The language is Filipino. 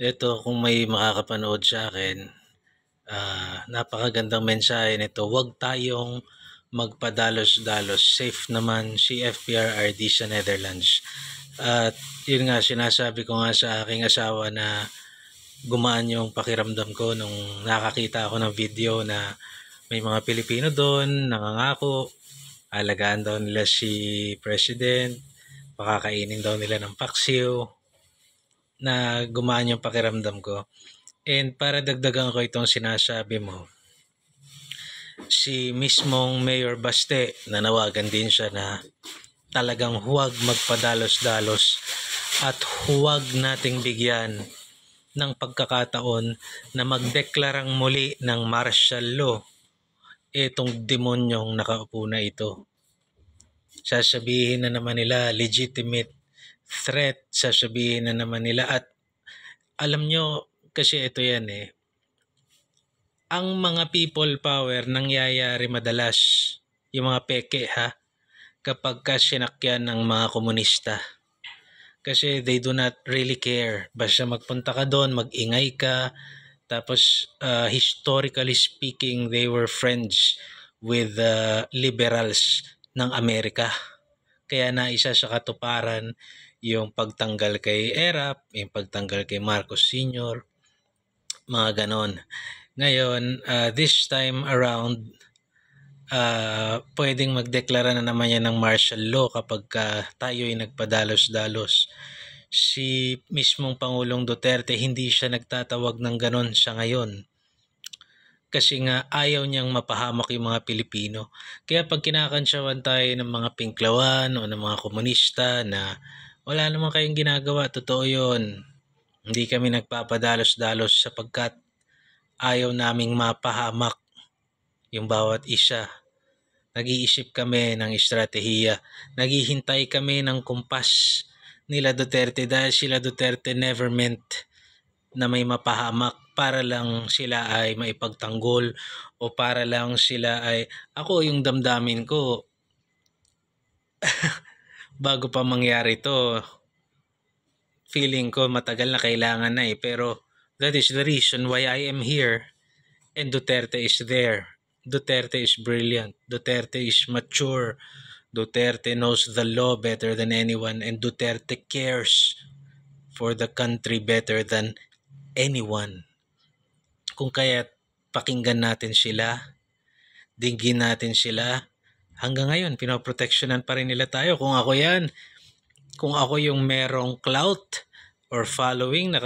Ito, kung may makakapanood sa akin, napakagandang mensahe nito. Huwag tayong magpadalos-dalos. Safe naman si FPRRD sa Netherlands. At yun nga, sinasabi ko nga sa aking asawa na gumaan yung pakiramdam ko nung nakakita ako ng video na may mga Pilipino doon, nangangako, alagaan daw nila si President, pakakainin daw nila ng paksiw, na gumaan yung pakiramdam ko. And para dagdagan ko itong sinasabi mo, si mismong Mayor Baste, nanawagan din siya na talagang huwag magpadalos-dalos at huwag nating bigyan ng pagkakataon na magdeklarang muli ng martial law itong demonyong nakaupo na ito. Sasabihin na naman nila legitimate threat, sasabihin na naman nila, at alam nyo kasi ito yan ang mga people power nangyayari madalas, yung mga peke kapag sinakyan ng mga komunista. Kasi they do not really care. Basta magpunta ka doon, mag-ingay ka. Tapos historically speaking, they were friends with the liberals ng Amerika. Kaya naisa sa katuparan yung pagtanggal kay Erap, yung pagtanggal kay Marcos Sr., mga ganon. Ngayon, this time around, pwedeng magdeklara na naman yan ng martial law kapag tayo ay nagpadalos-dalos. Si mismong Pangulong Duterte, hindi siya nagtatawag ng ganon sa ngayon. Kasi nga ayaw niyang mapahamak yung mga Pilipino. Kaya pag kinakansyawan tayo ng mga pinklawan o ng mga komunista na wala naman kayong ginagawa, totoo yun. Hindi kami nagpapadalos-dalos sapagkat ayaw naming mapahamak yung bawat isa. Nag-iisip kami ng estratehiya. Naghihintay kami ng kumpas nila Duterte dahil sila Duterte never meant na may mapahamak para lang sila ay maipagtanggol o para lang sila ay, ako yung damdamin ko bago pa mangyari to, feeling ko matagal na kailangan na pero that is the reason why I am here and Duterte is there. Duterte is brilliant. Duterte is mature. Duterte knows the law better than anyone, and Duterte cares for the country better than anyone. Kung kaya pakinggan natin sila, dinggin natin sila. Hanggang ngayon, pinoproteksyonan pa rin nila tayo. Kung ako yan, kung ako yung merong clout or following na